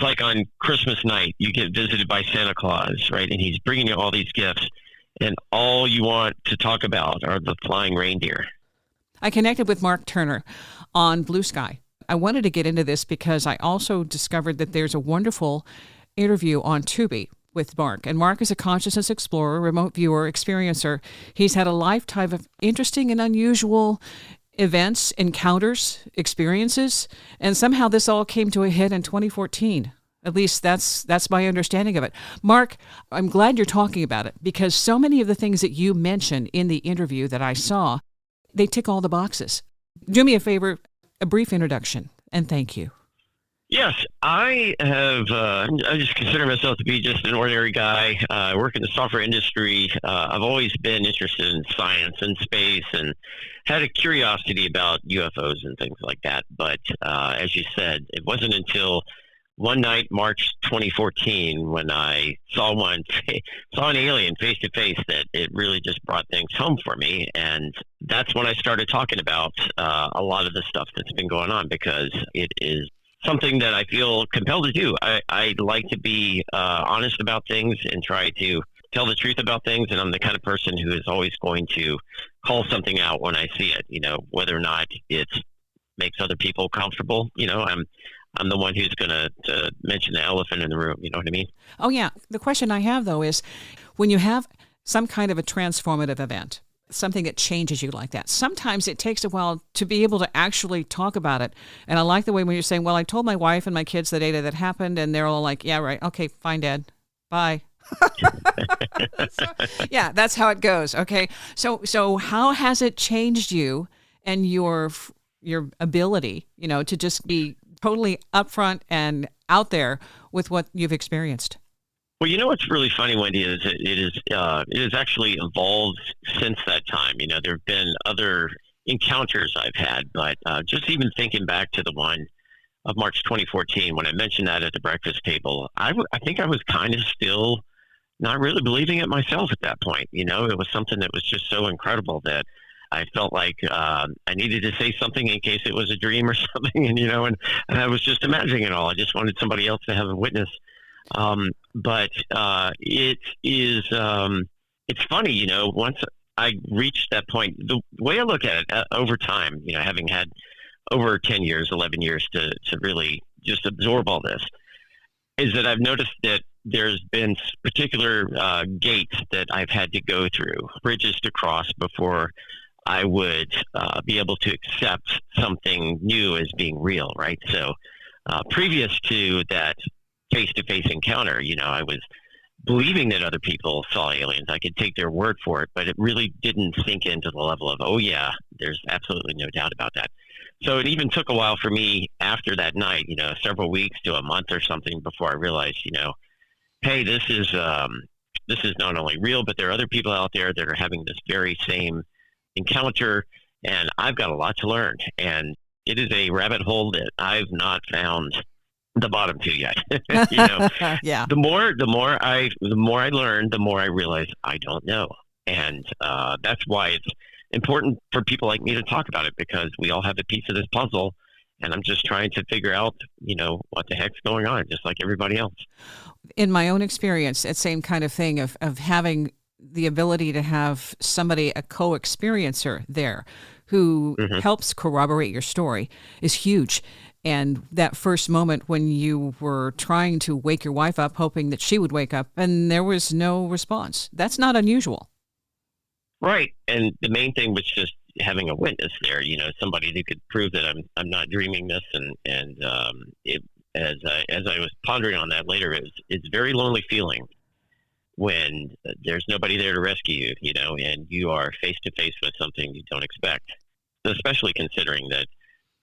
like on Christmas night, you get visited by Santa Claus, right? And he's bringing you all these gifts, and all you want to talk about are the flying reindeer. I connected with Mark Turner on Blue Sky. I wanted to get into this because I also discovered that there's a wonderful interview on Tubi with Mark. And Mark is a consciousness explorer, remote viewer, experiencer. He's had a lifetime of interesting and unusual events, encounters, experiences, and somehow this all came to a head in 2014. At least that's my understanding of it. Mark, I'm glad you're talking about it because so many of the things that you mentioned in the interview that I saw, they tick all the boxes. Do me a favor, a brief introduction, and thank you. Yes, I have. I just consider myself to be just an ordinary guy. I work in the software industry. I've always been interested in science and space and had a curiosity about UFOs and things like that. But as you said, it wasn't until one night, March 2014, when I saw an alien face to face, that it really just brought things home for me. And that's when I started talking about a lot of the stuff that's been going on, because it is something that I feel compelled to do. I like to be honest about things and try to tell the truth about things. And I'm the kind of person who is always going to call something out when I see it, whether or not it makes other people comfortable. I'm the one who's going to mention the elephant in the room. You know what I mean? Oh, yeah. The question I have, though, is when you have some kind of a transformative event, something that changes you like that, sometimes it takes a while to be able to actually talk about it. And I like the way when you're saying, well, I told my wife and my kids the day that happened, and they're all like, yeah, right. Okay, fine, Dad. Bye. Yeah, that's how it goes. Okay. So how has it changed you and your ability, to just be totally upfront and out there with what you've experienced? Well, what's really funny, Wendy, is it has actually evolved since that time. There have been other encounters I've had, but just even thinking back to the one of March 2014, when I mentioned that at the breakfast table, I think I was kind of still not really believing it myself at that point. It was something that was just so incredible that I felt like I needed to say something in case it was a dream or something, and I was just imagining it all. I just wanted somebody else to have a witness. But it is, it's funny, once I reached that point, the way I look at it over time, having had over 10 years, 11 years to really just absorb all this, is that I've noticed that there's been particular gates that I've had to go through, bridges to cross before I would be able to accept something new as being real, right? So previous to that face-to-face encounter, I was believing that other people saw aliens. I could take their word for it, but it really didn't sink into the level of, oh yeah, there's absolutely no doubt about that. So it even took a while for me after that night, several weeks to a month or something before I realized, hey, this is not only real, but there are other people out there that are having this very same encounter, and I've got a lot to learn. And it is a rabbit hole that I've not found the bottom to yet. Yeah. The more I learn, the more I realize I don't know. And that's why it's important for people like me to talk about it, because we all have a piece of this puzzle, and I'm just trying to figure out, what the heck's going on, just like everybody else. In my own experience, that same kind of thing of having the ability to have somebody, a co-experiencer there who helps corroborate your story is huge. And that first moment when you were trying to wake your wife up, hoping that she would wake up, and there was no response. That's not unusual. Right. And the main thing was just having a witness there, somebody who could prove that I'm not dreaming this. And as I was pondering on that later, it's a very lonely feeling when there's nobody there to rescue you, and you are face to face with something you don't expect, especially considering that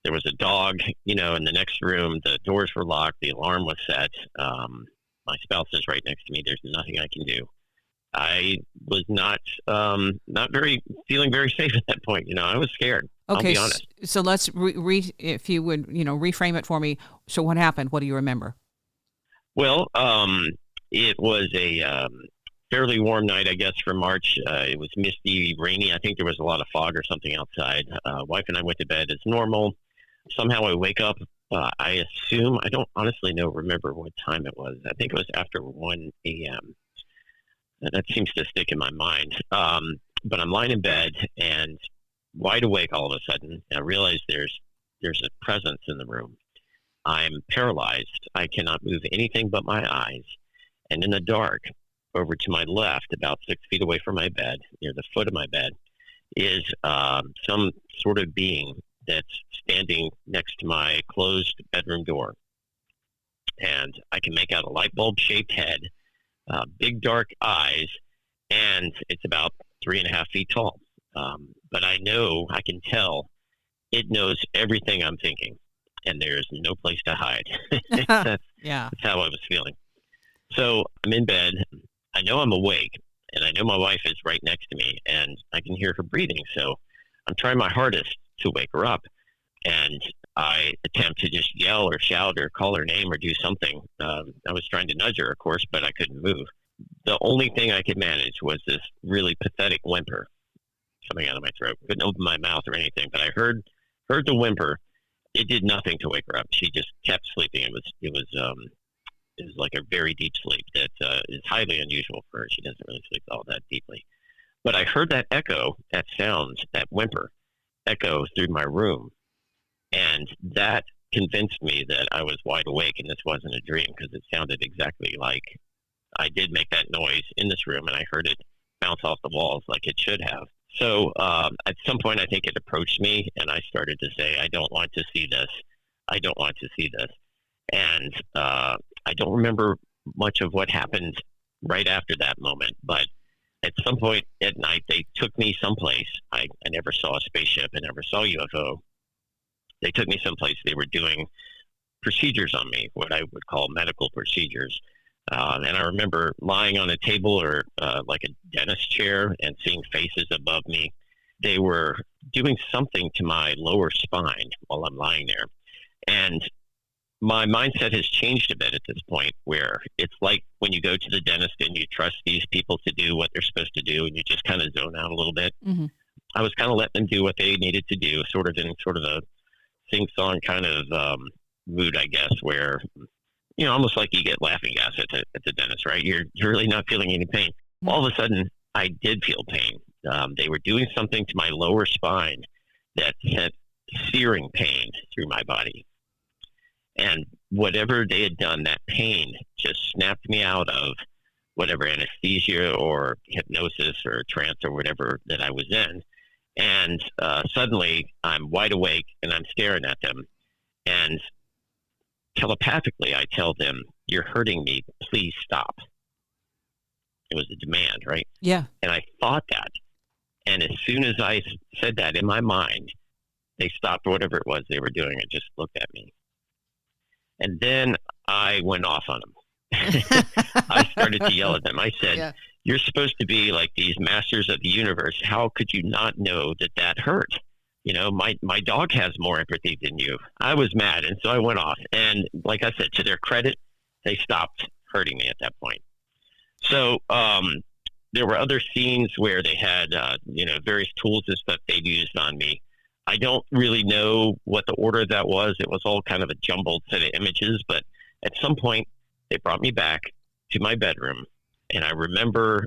there was a dog, in the next room, the doors were locked, the alarm was set. My spouse is right next to me. There's nothing I can do. I was not feeling very safe at that point. I was scared. Okay, I'll be honest. So let's if you would, reframe it for me. So what happened? What do you remember? Well, it was a fairly warm night, I guess, for March. It was misty, rainy. I think there was a lot of fog or something outside. Wife and I went to bed as normal. somehow I wake up. I assume, I don't honestly remember what time it was. I think it was after 1 a.m. That seems to stick in my mind. But I'm lying in bed and wide awake all of a sudden. And I realize there's a presence in the room. I'm paralyzed. I cannot move anything but my eyes. And in the dark, over to my left, about 6 feet away from my bed, near the foot of my bed, is some sort of being that's standing next to my closed bedroom door. And I can make out a light bulb shaped head, big dark eyes, and it's about 3.5 feet tall. But I can tell it knows everything I'm thinking, and there's no place to hide. That's how I was feeling. So I'm in bed. I know I'm awake, and I know my wife is right next to me, and I can hear her breathing. So I'm trying my hardest to wake her up, and I attempt to just yell or shout or call her name or do something. I was trying to nudge her, of course, but I couldn't move. The only thing I could manage was this really pathetic whimper coming out of my throat. Couldn't open my mouth or anything, but I heard the whimper. It did nothing to wake her up. She just kept sleeping. It was like a very deep sleep that is highly unusual for her. She doesn't really sleep all that deeply. But I heard that echo, that sound, that whimper echo through my room. And that convinced me that I was wide awake and this wasn't a dream, because it sounded exactly like I did make that noise in this room, and I heard it bounce off the walls like it should have. So at some point, I think it approached me, and I started to say, I don't want to see this. I don't want to see this. And I don't remember much of what happened right after that moment, but at some point at night, they took me someplace. I never saw a spaceship. I never saw a UFO. They took me someplace. They were doing procedures on me, what I would call medical procedures. And I remember lying on a table or like a dentist chair and seeing faces above me. They were doing something to my lower spine while I'm lying there. And my mindset has changed a bit at this point, where it's like when you go to the dentist and you trust these people to do what they're supposed to do, and you just kind of zone out a little bit. Mm-hmm. I was kind of letting them do what they needed to do, sort of in sort of a sing-song kind of mood, I guess, where, almost like you get laughing gas at the dentist, right? You're really not feeling any pain. All of a sudden, I did feel pain. They were doing something to my lower spine that sent searing pain through my body. And whatever they had done, that pain just snapped me out of whatever anesthesia or hypnosis or trance or whatever that I was in. And suddenly I'm wide awake and I'm staring at them. And telepathically, I tell them, "You're hurting me. Please stop." It was a demand, right? Yeah. And I thought that. And as soon as I said that in my mind, they stopped whatever it was they were doing and just looked at me. And then I went off on them. I started to yell at them. I said, "You're supposed to be like these masters of the universe. How could you not know that hurt? My dog has more empathy than you." I was mad, and so I went off. And like I said, to their credit, they stopped hurting me at that point. So there were other scenes where they had, various tools and stuff they'd used on me. I don't really know what the order of that was. It was all kind of a jumbled set of images, but at some point they brought me back to my bedroom, and I remember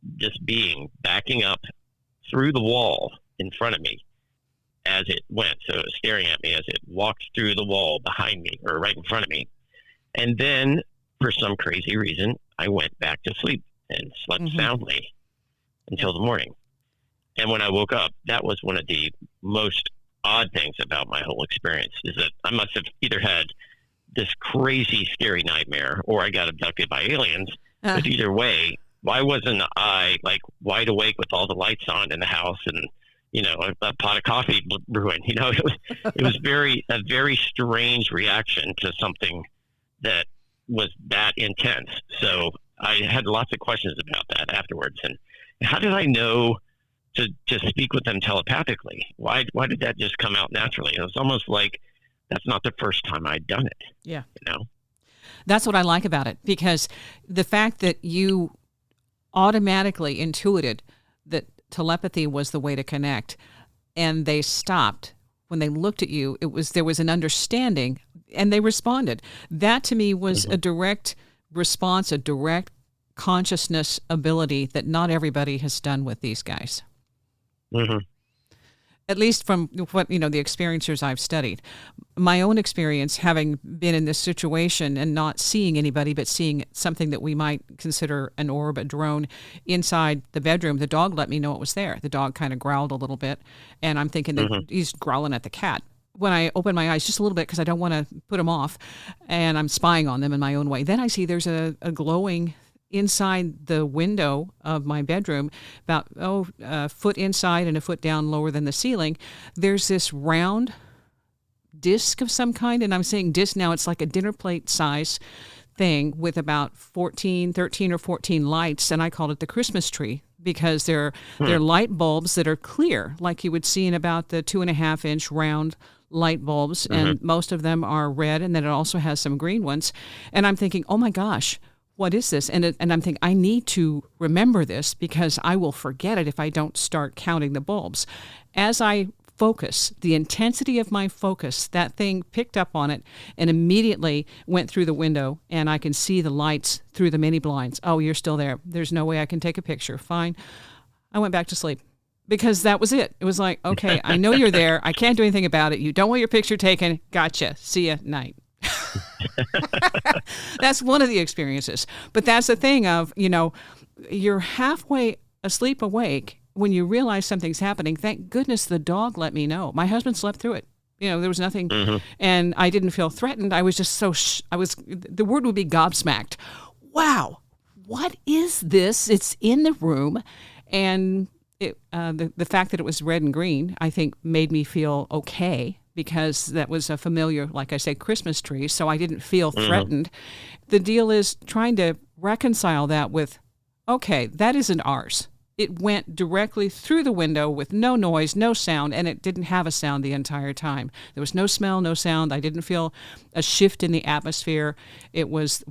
this being backing up through the wall in front of me as it went. So it was staring at me as it walked through the wall behind me or right in front of me. And then for some crazy reason, I went back to sleep and slept soundly until the morning. And when I woke up, that was one of the most odd things about my whole experience, is that I must have either had this crazy, scary nightmare or I got abducted by aliens. But either way, why wasn't I like wide awake with all the lights on in the house and, a pot of coffee brewing? It was a very strange reaction to something that was that intense. So I had lots of questions about that afterwards. And how did I know to speak with them telepathically? Why did that just come out naturally? It was almost like that's not the first time I'd done it. Yeah. That's what I like about it, because the fact that you automatically intuited that telepathy was the way to connect, and they stopped when they looked at you, there was an understanding, and they responded. That to me was a direct response, a direct consciousness ability that not everybody has done with these guys. Mm-hmm. At least from what, the experiencers I've studied. My own experience, having been in this situation and not seeing anybody, but seeing something that we might consider an orb, a drone, inside the bedroom, the dog let me know it was there. The dog kind of growled a little bit, and I'm thinking that he's growling at the cat. When I open my eyes just a little bit, because I don't want to put them off, and I'm spying on them in my own way, then I see there's a glowing inside the window of my bedroom, about a foot inside and a foot down lower than the ceiling. There's this round disc of some kind, and I'm saying disc now, it's like a dinner plate size thing with about 13 or 14 lights, and I called it the Christmas tree because they're light bulbs that are clear, like you would see in about the 2.5-inch round light bulbs, and most of them are red, and then it also has some green ones. And I'm thinking, oh my gosh, what is this? And I'm thinking, I need to remember this because I will forget it if I don't start counting the bulbs. As I focus, the intensity of my focus, that thing picked up on it and immediately went through the window, and I can see the lights through the mini blinds. Oh, you're still there. There's no way I can take a picture. Fine. I went back to sleep because that was it. It was like, okay, I know you're there. I can't do anything about it. You don't want your picture taken. Gotcha. See ya. Night. That's one of the experiences. But that's the thing of, you're halfway asleep awake when you realize something's happening. Thank goodness the dog let me know. My husband slept through it. There was nothing, and I didn't feel threatened. I was just the word would be gobsmacked. Wow, what is this? It's in the room, and the fact that it was red and green, I think, made me feel okay, because that was a familiar, like I say, Christmas tree, so I didn't feel threatened. The deal is trying to reconcile that with, okay, that isn't ours. It went directly through the window with no noise, no sound, and it didn't have a sound the entire time. There was no smell, no sound. I didn't feel a shift in the atmosphere. It was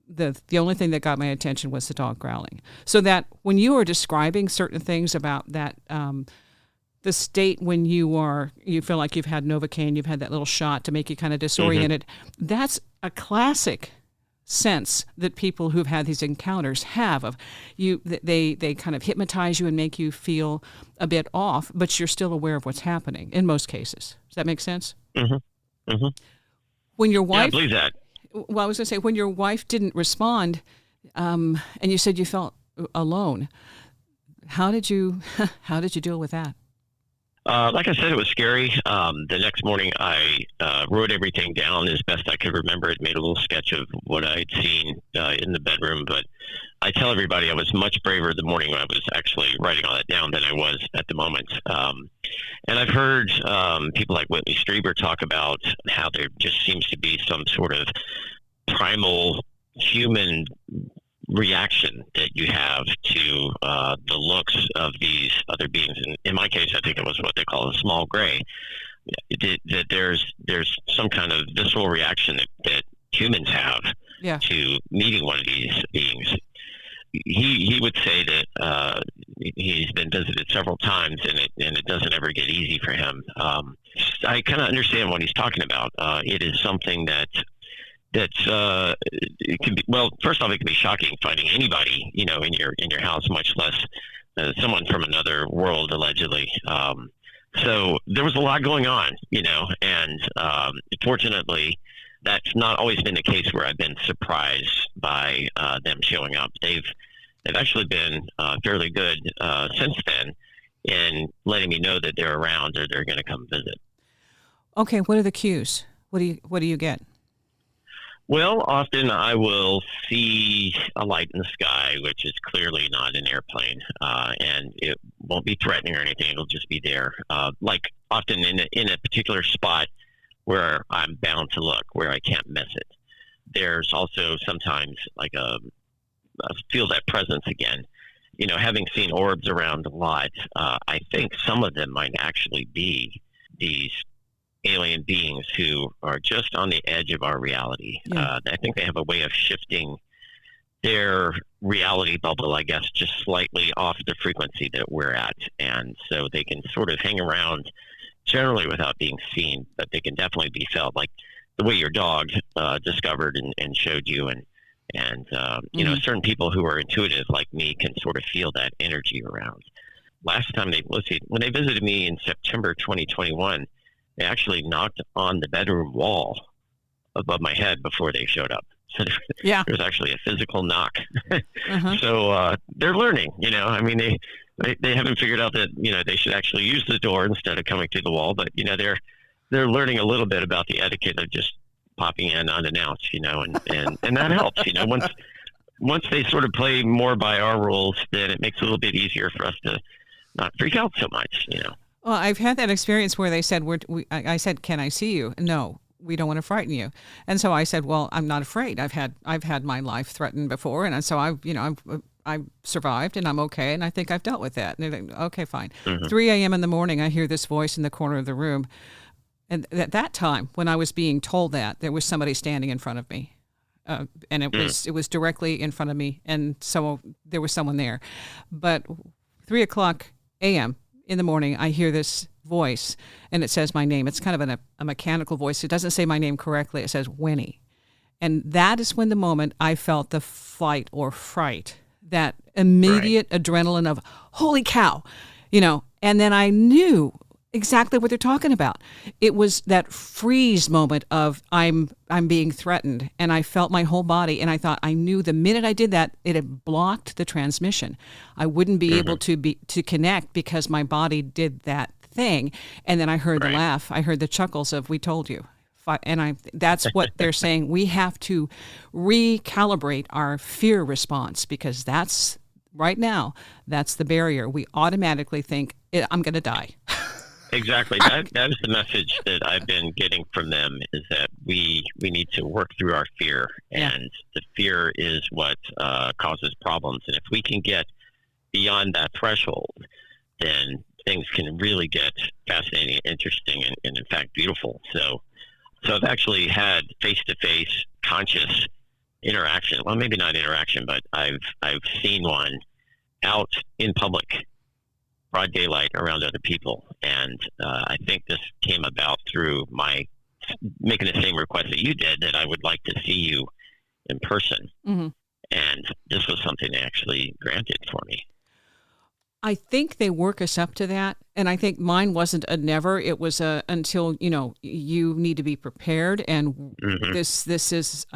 the only thing that got my attention was the dog growling. So that when you are describing certain things about that, the state when you feel like you've had Novocaine, you've had that little shot to make you kind of disoriented, that's a classic sense that people who've had these encounters have of you. They kind of hypnotize you and make you feel a bit off, but you're still aware of what's happening in most cases. Does that make sense? When your wife, I believe that. Well, I was going to say, when your wife didn't respond, and you said you felt alone, how did you deal with that? Like I said, it was scary. The next morning, I wrote everything down as best I could remember it, made a little sketch of what I'd seen in the bedroom. But I tell everybody I was much braver the morning when I was actually writing all that down than I was at the moment. And I've heard people like Whitley Strieber talk about how there just seems to be some sort of primal human reaction that you have to the looks of these other beings. And in my case, I think it was what they call a small gray. That there's some kind of visceral reaction that humans have to meeting one of these beings. He would say that he's been visited several times, and it doesn't ever get easy for him. I kind of understand what he's talking about. It is something that's it can be, well, first off, it can be shocking finding anybody in your house, much less someone from another world, allegedly. So there was a lot going on, and fortunately, that's not always been the case where I've been surprised by them showing up. They've actually been fairly good since then in letting me know that they're around or they're going to come visit. Okay, what are the cues? What do you get? Well, often I will see a light in the sky, which is clearly not an airplane, and it won't be threatening or anything. It'll just be there, like often in a particular spot where I'm bound to look, where I can't miss it. There's also sometimes like I feel that presence again. Having seen orbs around a lot, I think some of them might actually be these alien beings who are just on the edge of our reality. I think they have a way of shifting their reality bubble, I guess, just slightly off the frequency that we're at. And so they can sort of hang around generally without being seen, but they can definitely be felt, like the way your dog discovered and showed you. And you know, certain people who are intuitive like me can sort of feel that energy around. Last time when they visited me in September 2021, they actually knocked on the bedroom wall above my head before they showed up. So Yeah. there was actually a physical knock. Uh-huh. So they're learning, you know, I mean, they haven't figured out that, you know, they should actually use the door instead of coming through the wall, but, you know, they're learning a little bit about the etiquette of just popping in unannounced, you know, and that helps, you know, once they sort of play more by our rules, then it makes it a little bit easier for us to not freak out so much, you know. Well, I've had that experience where they said, I said, "Can I see you?" No, we don't want to frighten you. And so I said, "Well, I'm not afraid. I've had my life threatened before, and so I've survived, and I'm okay, and I think I've dealt with that." And they're like, "Okay, fine." 3 a.m. in the morning, I hear this voice in the corner of the room, and at that time, when I was being told that, there was somebody standing in front of me. And it was directly in front of me, and so there was someone there. But 3 o'clock a.m. in the morning, I hear this voice, and it says my name. It's kind of a mechanical voice. It doesn't say my name correctly. It says Wendy. And that is when the moment I felt the flight or fright, that immediate adrenaline of, holy cow, you know, and then I knew exactly what they're talking about. It was that freeze moment of I'm being threatened, and I felt my whole body, and I thought I knew the minute I did that, it had blocked the transmission. I wouldn't be able to connect because my body did that thing. And then I heard the laugh. I heard the chuckles of, "We told you." And that's what they're saying. We have to recalibrate our fear response, because that's right now, that's the barrier. We automatically think, I'm going to die. Exactly. That is the message that I've been getting from them, is that we need to work through our fear, and the fear is what causes problems. And if we can get beyond that threshold, then things can really get fascinating, interesting, and in fact, beautiful. So I've actually had face-to-face conscious interaction. Well, maybe not interaction, but I've seen one out in public, broad daylight, around other people. And I think this came about through my making the same request that you did, that I would like to see you in person. Mm-hmm. And this was something they actually granted for me. I think they work us up to that. And I think mine wasn't a never. It was a until, you know, you need to be prepared. And this is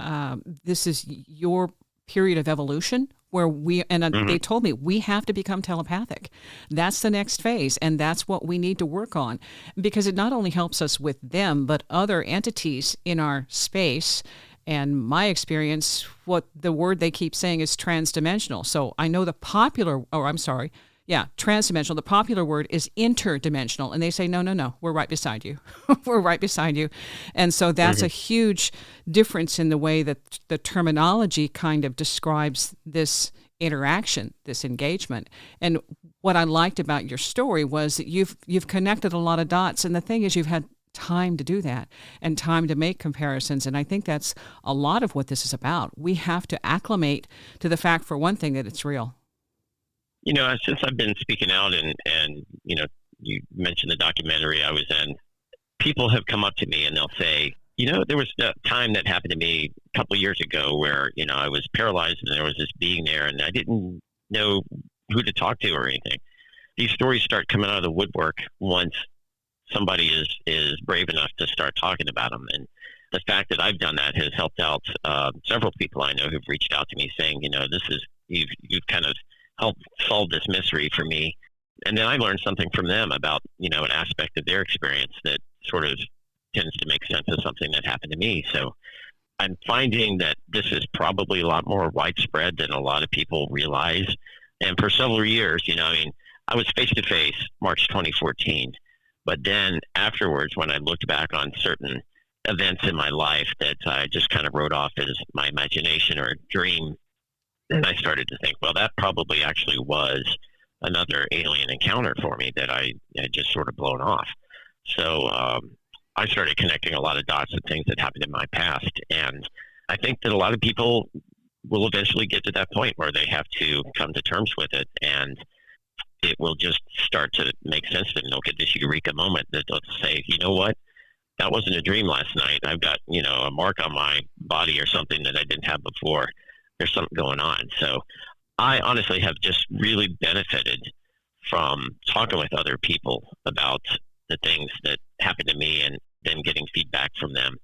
your period of evolution, where they told me we have to become telepathic. That's the next phase, and that's what we need to work on, because it not only helps us with them, but other entities in our space. And my experience, what the word they keep saying is transdimensional. So I know transdimensional. The popular word is interdimensional. And they say, no, we're right beside you. We're right beside you. And so that's a huge difference in the way that the terminology kind of describes this interaction, this engagement. And what I liked about your story was that you've connected a lot of dots. And the thing is, you've had time to do that and time to make comparisons. And I think that's a lot of what this is about. We have to acclimate to the fact, for one thing, that it's real. You know, since I've been speaking out and you know, you mentioned the documentary I was in, people have come up to me and they'll say, you know, there was a time that happened to me a couple of years ago where, you know, I was paralyzed and there was this being there and I didn't know who to talk to or anything. These stories start coming out of the woodwork once somebody is brave enough to start talking about them. And the fact that I've done that has helped out several people I know who've reached out to me saying, you know, you've kind of helped solve this mystery for me. And then I learned something from them about, you know, an aspect of their experience that sort of tends to make sense of something that happened to me. So I'm finding that this is probably a lot more widespread than a lot of people realize. And for several years, you know, I mean, I was face-to-face March 2014. But then afterwards, when I looked back on certain events in my life that I just kind of wrote off as my imagination or a dream, then I started to think, well, that probably actually was another alien encounter for me that I had just sort of blown off. So I started connecting a lot of dots and things that happened in my past. And I think that a lot of people will eventually get to that point where they have to come to terms with it. And it will just start to make sense to them. They'll get this eureka moment that they'll say, you know what? That wasn't a dream last night. I've got, a mark on my body or something that I didn't have before. There's something going on. So I honestly have just really benefited from talking with other people about the things that happened to me and then getting feedback from them.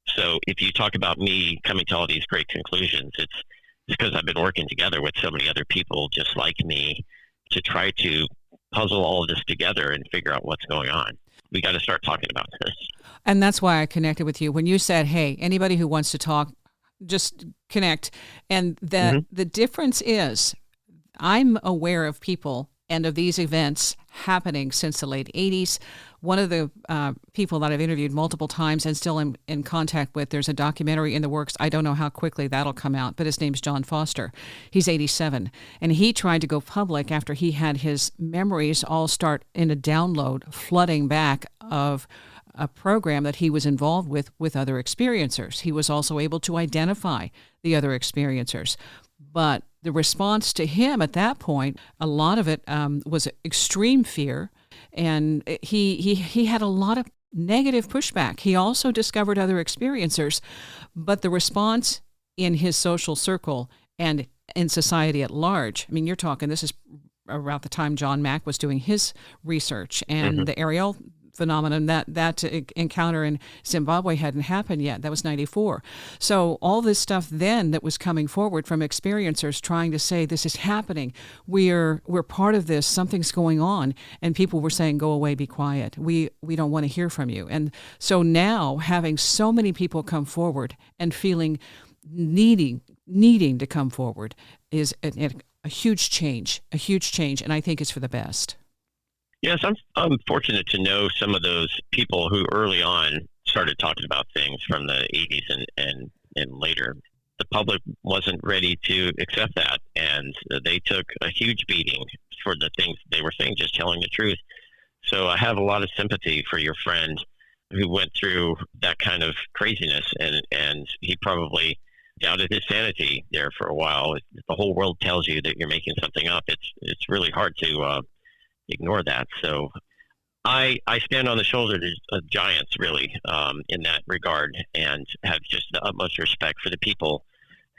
So if you talk about me coming to all these great conclusions, it's because I've been working together with so many other people just like me to try to puzzle all of this together and figure out what's going on. We got to start talking about this. And that's why I connected with you when you said, hey, anybody who wants to talk, just connect. And the difference is I'm aware of people and of these events happening since the late 80s. One of the people that I've interviewed multiple times and still in contact with, there's a documentary in the works. I don't know how quickly that'll come out, but his name's John Foster. He's 87. And he tried to go public after he had his memories all start in a download, flooding back of a program that he was involved with other experiencers. He was also able to identify the other experiencers. But the response to him at that point, a lot of it was extreme fear, and he had a lot of negative pushback. He also discovered other experiencers, but the response in his social circle and in society at large, I mean, you're talking, this is around the time John Mack was doing his research, and the Ariel phenomenon, that encounter in Zimbabwe hadn't happened yet. That was 94. So all this stuff then that was coming forward from experiencers trying to say, this is happening. We're part of this. Something's going on. And people were saying, go away, be quiet. We don't want to hear from you. And so now having so many people come forward and feeling needing to come forward is a huge change. And I think it's for the best. Yes, I'm fortunate to know some of those people who early on started talking about things from the 80s and later. The public wasn't ready to accept that, and they took a huge beating for the things they were saying, just telling the truth. So I have a lot of sympathy for your friend who went through that kind of craziness, and he probably doubted his sanity there for a while. If the whole world tells you that you're making something up, it's really hard to ignore that. So I stand on the shoulders of giants, really, in that regard, and have just the utmost respect for the people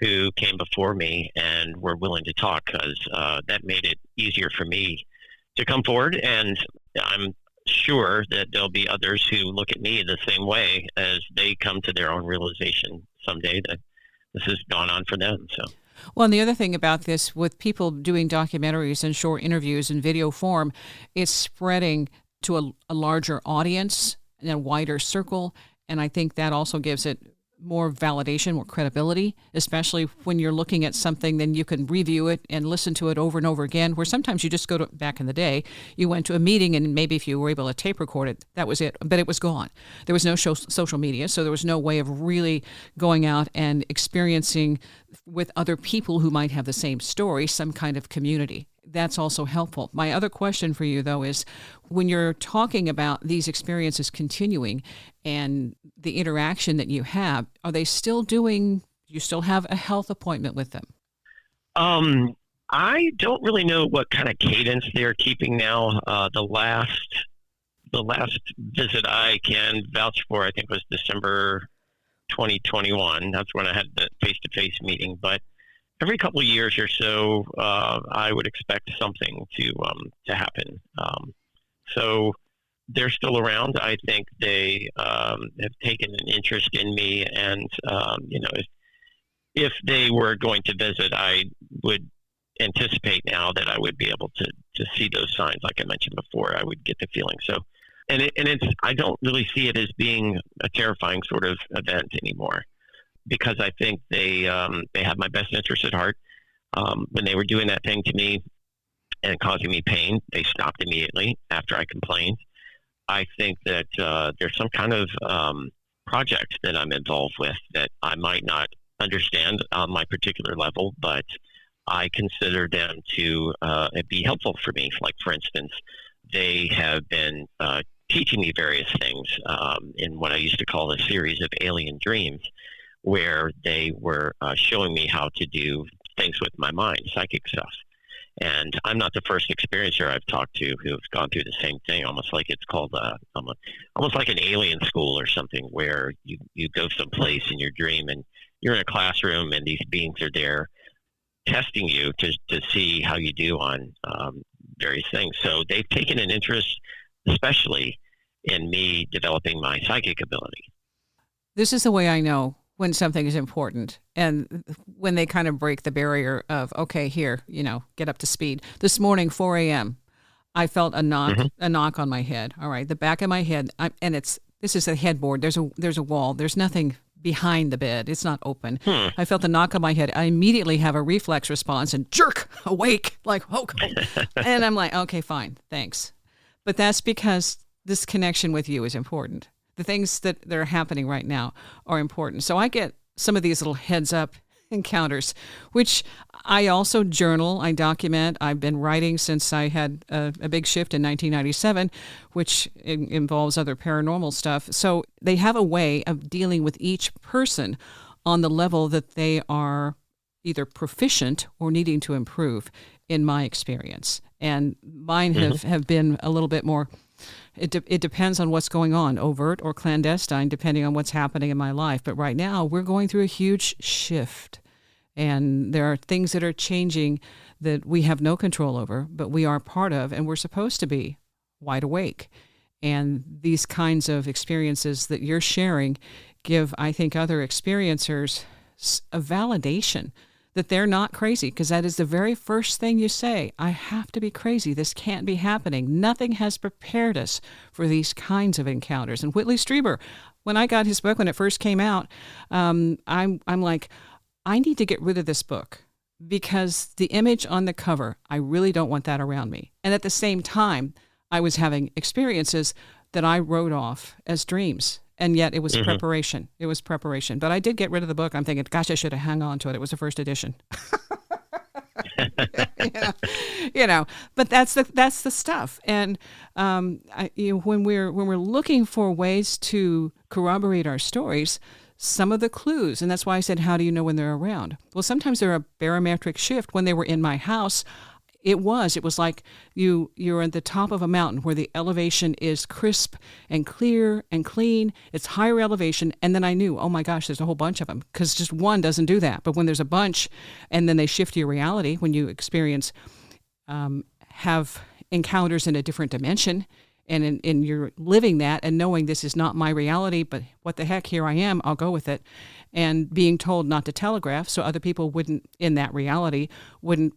who came before me and were willing to talk, because that made it easier for me to come forward. And I'm sure that there'll be others who look at me the same way as they come to their own realization someday that this has gone on for them. So. Well, and the other thing about this, with people doing documentaries and short interviews in video form, it's spreading to a larger audience and a wider circle. And I think that also gives it more validation, more credibility, especially when you're looking at something, then you can review it and listen to it over and over again, where sometimes you just go to, back in the day, you went to a meeting and maybe if you were able to tape record it, that was it, but it was gone. There was no social media, so there was no way of really going out and experiencing with other people who might have the same story, some kind of community. That's also helpful. My other question for you, though, is when you're talking about these experiences continuing and the interaction that you have, are they still you still have a health appointment with them? I don't really know what kind of cadence they're keeping now. The last visit I can vouch for, I think, was December 2021. That's when I had the face-to-face meeting. But every couple of years or so, I would expect something to happen. So they're still around. I think they have taken an interest in me, and if they were going to visit, I would anticipate now that I would be able to see those signs. Like I mentioned before, I would get the feeling. So, I don't really see it as being a terrifying sort of event anymore, because I think they have my best interest at heart. When they were doing that thing to me and causing me pain, they stopped immediately after I complained. I think that there's some kind of project that I'm involved with that I might not understand on my particular level, but I consider them to be helpful for me. Like, for instance, they have been teaching me various things in what I used to call a series of alien dreams, where they were showing me how to do things with my mind, psychic stuff. And I'm not the first experiencer I've talked to who has gone through the same thing, almost like it's called almost like an alien school or something, where you go someplace in your dream and you're in a classroom and these beings are there testing you to see how you do on various things. So they've taken an interest, especially in me developing my psychic ability. This is the way I know when something is important and when they kind of break the barrier of, okay, here, get up to speed. This morning, 4 a.m., I felt a knock on my head. All right, the back of my head, this is a headboard. There's a wall. There's nothing behind the bed. It's not open. I felt a knock on my head. I immediately have a reflex response and jerk awake, like, oh, and I'm like, okay, fine, thanks. But that's because this connection with you is important. The things that are happening right now are important. So I get some of these little heads up encounters, which I also journal, I document. I've been writing since I had a big shift in 1997, which involves other paranormal stuff. So they have a way of dealing with each person on the level that they are either proficient or needing to improve, in my experience. And mine have been a little bit more, it depends on what's going on, overt or clandestine, depending on what's happening in my life. But right now, we're going through a huge shift. And there are things that are changing that we have no control over, but we are part of, and we're supposed to be wide awake. And these kinds of experiences that you're sharing give, I think, other experiencers a validation that they're not crazy, because that is the very first thing you say. I have to be crazy. This can't be happening. Nothing has prepared us for these kinds of encounters. And Whitley Strieber, when I got his book, when it first came out, I'm like, I need to get rid of this book because the image on the cover, I really don't want that around me. And at the same time, I was having experiences that I wrote off as dreams. And yet it was preparation. It was preparation. But I did get rid of the book. I'm thinking, gosh, I should have hung on to it. It was the first edition. But that's the stuff. And when we're looking for ways to corroborate our stories, some of the clues, and that's why I said, how do you know when they're around? Well, sometimes they're a barometric shift. When they were in my house, it was like you're at the top of a mountain where the elevation is crisp and clear and clean. It's higher elevation. And then I knew, oh my gosh, there's a whole bunch of them, because just one doesn't do that. But when there's a bunch and then they shift your reality, when you experience, have encounters in a different dimension, and you're living that and knowing this is not my reality, but what the heck, here I am, I'll go with it. And being told not to telegraph so other people wouldn't, in that reality, wouldn't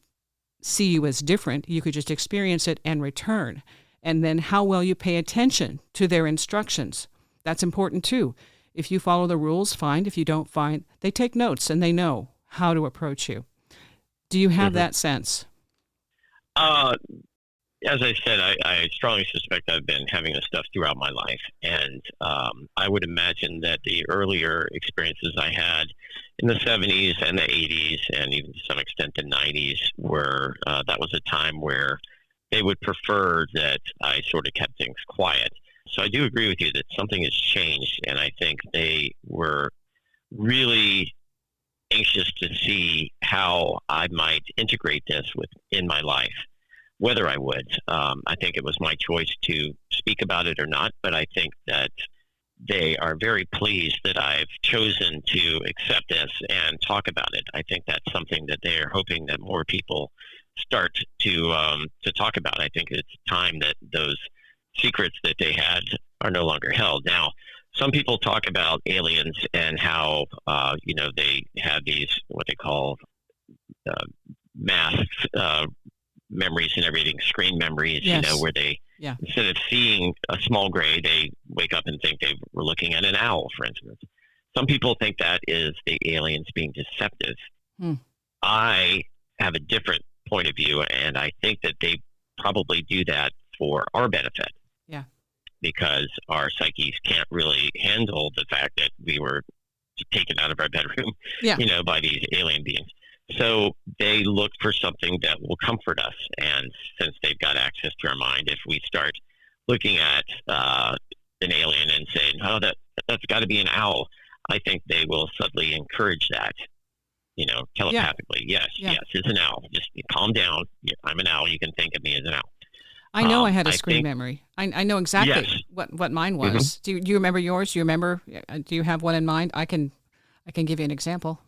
see you as different. You could just experience it and return. And then how well you pay attention to their instructions. That's important too. If you follow the rules, fine. If you don't, fine. They take notes and they know how to approach you. Do you have that sense? As I said, I strongly suspect I've been having this stuff throughout my life. And I would imagine that the earlier experiences I had in the 70s and the 80s, and even to some extent the 90s, were that was a time where they would prefer that I sort of kept things quiet. So I do agree with you that something has changed, and I think they were really anxious to see how I might integrate this in my life, whether I would. I think it was my choice to speak about it or not, but I think that they are very pleased that I've chosen to accept this and talk about it. I think that's something that they are hoping that more people start to talk about. I think it's time that those secrets that they had are no longer held. Now, some people talk about aliens and how they have these what they call mass memories and everything, screen memories, Yes. where they instead of seeing a small gray, they wake up and think they were looking at an owl, for instance. Some people think that is the aliens being deceptive. I have a different point of view, and I think that they probably do that for our benefit. Yeah. Because our psyches can't really handle the fact that we were taken out of our bedroom, by these alien beings. So they look for something that will comfort us. And since they've got access to our mind, if we start looking at an alien and saying, oh, that's got to be an owl, I think they will subtly encourage that, telepathically. Yes, Yeah. yes, it's an owl. Just calm down. I'm an owl. You can think of me as an owl. I know I had a screen think, memory. I know exactly yes. what mine was. Do you remember yours? Do you remember? Do you have one in mind? I can give you an example.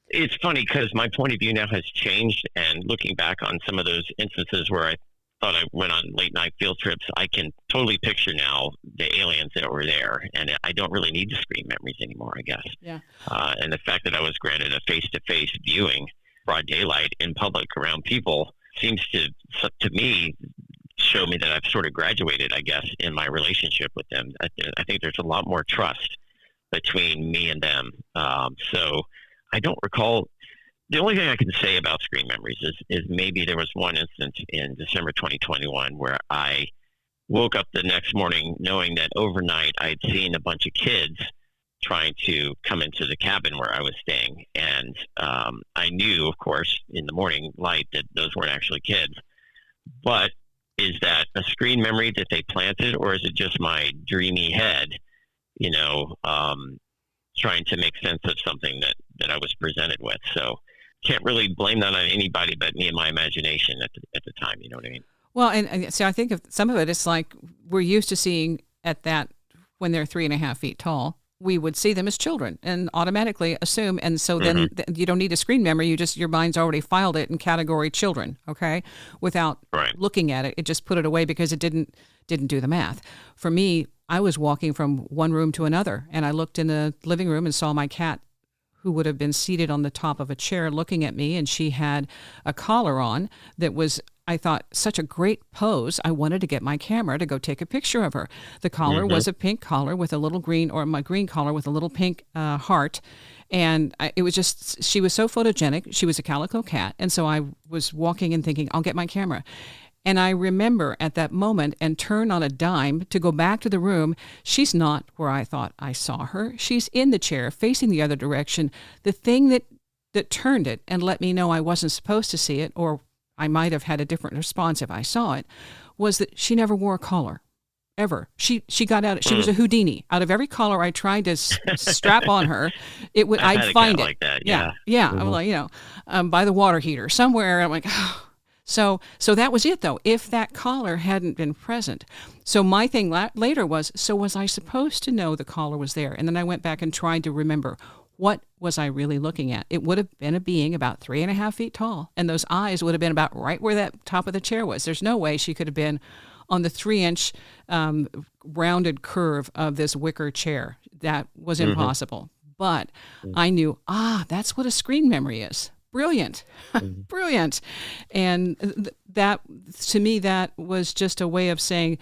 It's funny because my point of view now has changed, and looking back on some of those instances where I thought I went on late night field trips, I can totally picture now the aliens that were there, and I don't really need the screen memories anymore, I guess. Yeah. And the fact that I was granted a face-to-face viewing, broad daylight in public around people, seems to me show me that I've sort of graduated, I guess, in my relationship with them. I think there's a lot more trust between me and them. So I don't recall. The only thing I can say about screen memories is maybe there was one instance in December 2021 where I woke up the next morning knowing that overnight I'd seen a bunch of kids trying to come into the cabin where I was staying. And I knew, of course, in the morning light that those weren't actually kids. But is that a screen memory that they planted, or is it just my dreamy head, trying to make sense of something that I was presented with? So can't really blame that on anybody but me and my imagination at the time. You know what I mean? Well, and so I think of some of it, it's like we're used to seeing at that when they're 3.5 feet tall. We would see them as children and automatically assume. And so then you don't need a screen memory. Your mind's already filed it in category children. Okay. Without looking at it, it just put it away because it didn't do the math. For me, I was walking from one room to another, and I looked in the living room and saw my cat, who would have been seated on the top of a chair looking at me. And she had a collar on that was, I thought, such a great pose. I wanted to get my camera to go take a picture of her. The collar was a pink collar with a little green, or my green collar with a little pink heart. And it was just, she was so photogenic. She was a calico cat. And so I was walking and thinking, I'll get my camera. And I remember at that moment and turn on a dime to go back to the room. She's not where I thought I saw her. She's in the chair facing the other direction. The thing that turned it and let me know I wasn't supposed to see it, or I might have had a different response if I saw it, was that she never wore a collar, ever. She got out. She was a Houdini. Out of every collar I tried to strap on her, I'd find it. Like that. Yeah. I'm like, by the water heater somewhere. I'm like, oh. So that was it, though, if that collar hadn't been present. So my thing later was I supposed to know the collar was there? And then I went back and tried to remember, what was I really looking at? It would have been a being about 3.5 feet tall, and those eyes would have been about right where that top of the chair was. There's no way she could have been on the 3-inch rounded curve of this wicker chair. That was impossible. But I knew, that's what a screen memory is. Brilliant. Brilliant. And that, to me, that was just a way of saying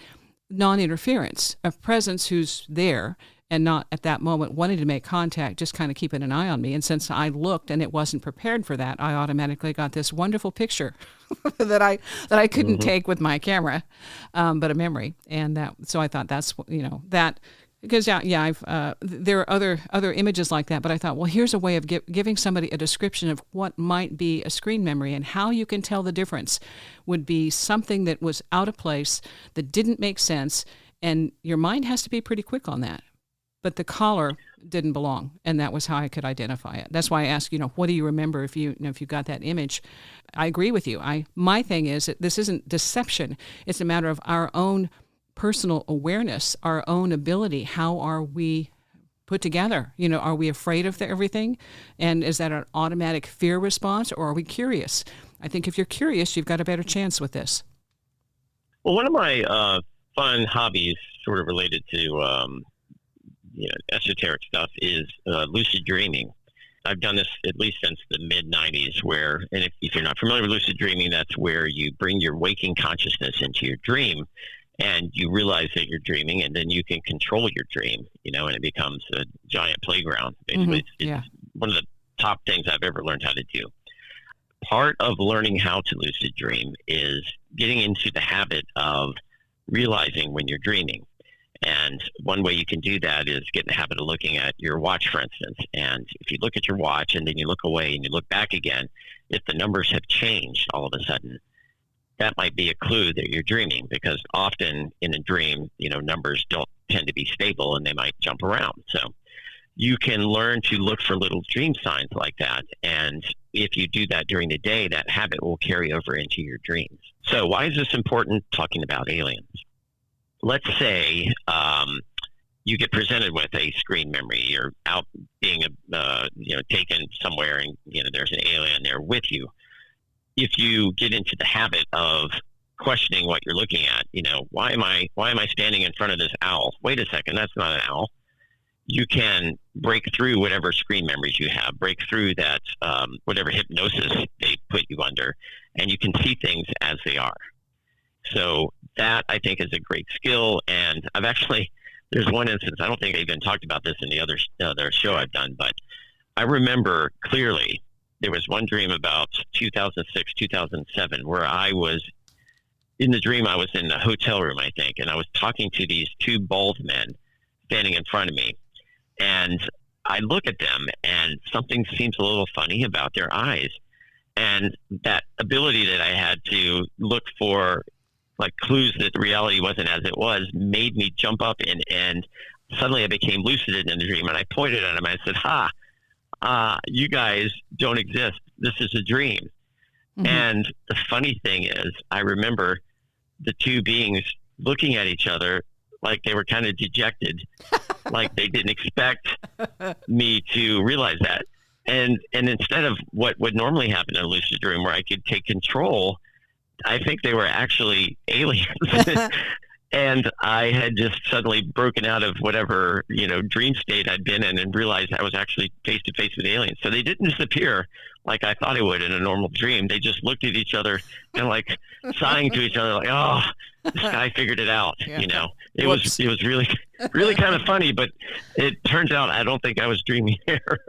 non-interference, a presence who's there and not at that moment wanting to make contact, just kind of keeping an eye on me. And since I looked and it wasn't prepared for that, I automatically got this wonderful picture that I couldn't take with my camera, but a memory. And so I thought that's, that. Because I've there are other images like that, but I thought, well, here's a way of giving somebody a description of what might be a screen memory, and how you can tell the difference would be something that was out of place, that didn't make sense, and your mind has to be pretty quick on that. But the collar didn't belong, and that was how I could identify it. That's why I asked, what do you remember if you got that image? I agree with you. My thing is that this isn't deception; it's a matter of our own personal awareness, our own ability. How are we put together? Are we afraid of everything? And is that an automatic fear response, or are we curious? I think if you're curious, you've got a better chance with this. Well, one of my fun hobbies, sort of related to esoteric stuff, is lucid dreaming. I've done this at least since the mid-'90s, and if you're not familiar with lucid dreaming, that's where you bring your waking consciousness into your dream, and you realize that you're dreaming, and then you can control your dream, and it becomes a giant playground. Basically, it's one of the top things I've ever learned how to do. Part of learning how to lucid dream is getting into the habit of realizing when you're dreaming. And one way you can do that is get in the habit of looking at your watch, for instance. And if you look at your watch and then you look away and you look back again, if the numbers have changed all of a sudden, that might be a clue that you're dreaming, because often in a dream, numbers don't tend to be stable and they might jump around. So you can learn to look for little dream signs like that. And if you do that during the day, that habit will carry over into your dreams. So why is this important talking about aliens? Let's say you get presented with a screen memory. You're out being taken somewhere, and there's an alien there with you. If you get into the habit of questioning what you're looking at, why am I standing in front of this owl? Wait a second, that's not an owl. You can break through whatever screen memories you have, break through that whatever hypnosis they put you under, and you can see things as they are. So that, I think, is a great skill. And there's one instance, I don't think I even talked about this in the other show I've done, but I remember clearly there was one dream about 2006, 2007, where I was in the dream. I was in a hotel room, I think, and I was talking to these two bald men standing in front of me. And I look at them, and something seems a little funny about their eyes. And that ability that I had to look for clues that the reality wasn't as it was made me jump up, and suddenly I became lucid in the dream. And I pointed at them. I said, you guys don't exist. This is a dream. Mm-hmm. And the funny thing is, I remember the two beings looking at each other like they were kind of dejected, like they didn't expect me to realize that. And instead of what would normally happen in a lucid dream where I could take control, I think they were actually aliens. And I had just suddenly broken out of whatever, dream state I'd been in and realized I was actually face to face with aliens. So they didn't disappear like I thought it would in a normal dream. They just looked at each other and sighing to each other, oh, this guy figured it out. Yeah. It was really, really kind of funny, but it turns out I don't think I was dreaming here.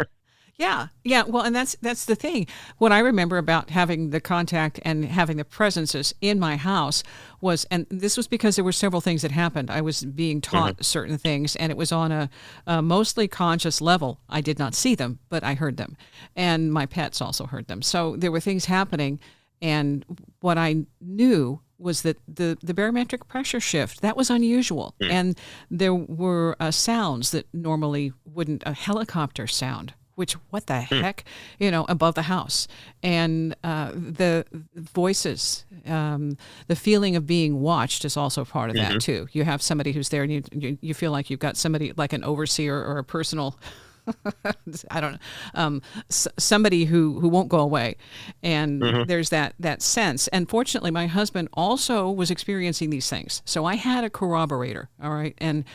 Yeah. Well, and that's the thing. What I remember about having the contact and having the presences in my house was, and this was because there were several things that happened. I was being taught certain things, and it was on a mostly conscious level. I did not see them, but I heard them, and my pets also heard them. So there were things happening, and what I knew was that the barometric pressure shift, that was unusual. And there were sounds that normally wouldn't, a helicopter sound, which, what the heck, above the house. And the voices, the feeling of being watched is also part of that too. You have somebody who's there, and you feel like you've got somebody like an overseer or a personal, I don't know, somebody who won't go away. And there's that sense. And fortunately, my husband also was experiencing these things. So I had a corroborator, all right? And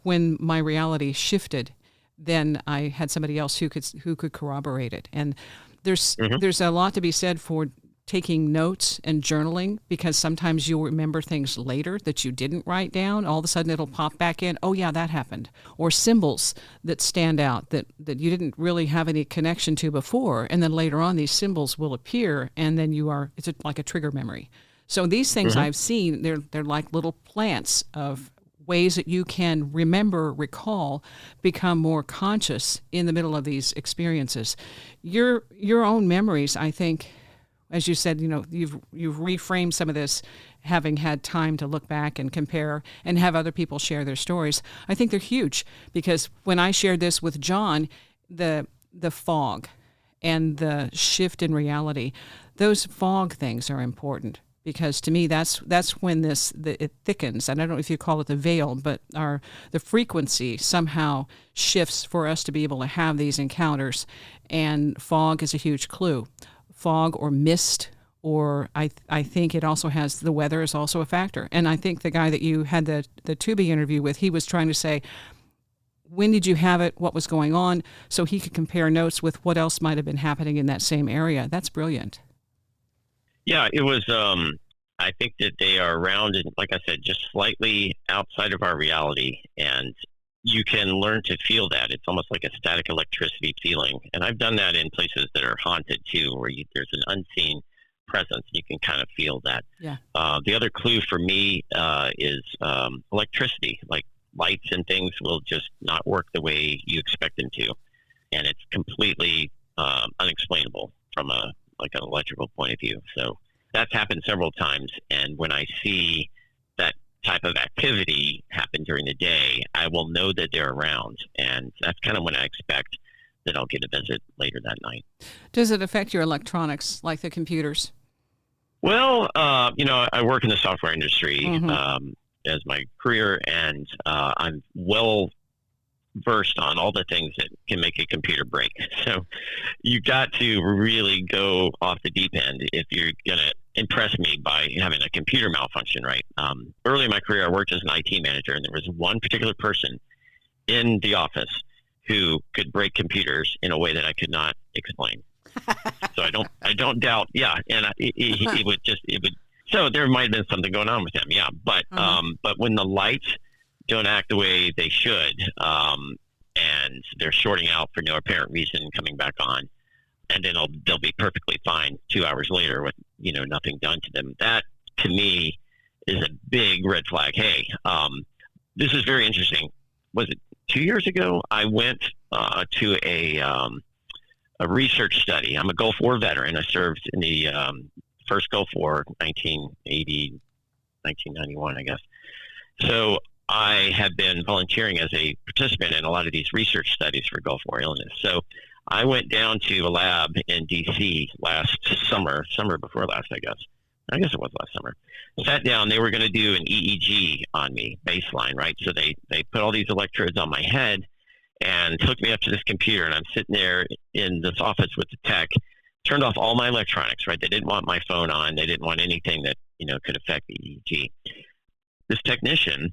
when my reality shifted, then I had somebody else who could corroborate it. And there's a lot to be said for taking notes and journaling, because sometimes you'll remember things later that you didn't write down. All of a sudden it'll pop back in. Oh yeah, that happened. Or symbols that stand out that you didn't really have any connection to before. And then later on these symbols will appear, and then it's like a trigger memory. So these things I've seen, they're like little plants of ways that you can recall, become more conscious in the middle of these experiences. Your own memories, I think, as you said, you've reframed some of this, having had time to look back and compare and have other people share their stories. I think they're huge, because when I shared this with John, the fog and the shift in reality, those fog things are important. Because to me, that's when it thickens. And I don't know if you call it the veil, but the frequency somehow shifts for us to be able to have these encounters. And fog is a huge clue. Fog or mist, or I think it also has, the weather is also a factor. And I think the guy that you had the Tubi interview with, he was trying to say, when did you have it? What was going on? So he could compare notes with what else might have been happening in that same area. That's brilliant. Yeah, it was, I think that they are around, and like I said, just slightly outside of our reality, and you can learn to feel that. It's almost like a static electricity feeling. And I've done that in places that are haunted too, where there's an unseen presence. You can kind of feel that. Yeah. The other clue for me is electricity, like lights and things will just not work the way you expect them to. And it's completely unexplainable from an electrical point of view. So that's happened several times. And when I see that type of activity happen during the day, I will know that they're around. And that's kind of when I expect that I'll get a visit later that night. Does it affect your electronics, like the computers? Well, I work in the software industry Mm-hmm. as my career, and I'm well versed on all the things that can make a computer break. So you got to really go off the deep end if you're going to impress me by having a computer malfunction, right? Early in my career, I worked as an IT manager, and there was one particular person in the office who could break computers in a way that I could not explain. So I don't doubt. Yeah. And it would, so there might've been something going on with him. Yeah. But when the lights don't act the way they should, and they're shorting out for no apparent reason, coming back on, and then they'll be perfectly fine 2 hours later with, nothing done to them. That to me is a big red flag. Hey, this is very interesting. Was it 2 years ago? I went to a research study. I'm a Gulf War veteran. I served in the first Gulf War, 1980, 1991, I guess. So I have been volunteering as a participant in a lot of these research studies for Gulf War illness. So I went down to a lab in D.C. last summer before last, I guess. I guess it was last summer. Sat down. They were going to do an EEG on me, baseline, right? So they put all these electrodes on my head and hooked me up to this computer. And I'm sitting there in this office with the tech, turned off all my electronics, right? They didn't want my phone on. They didn't want anything that, could affect the EEG. This technician,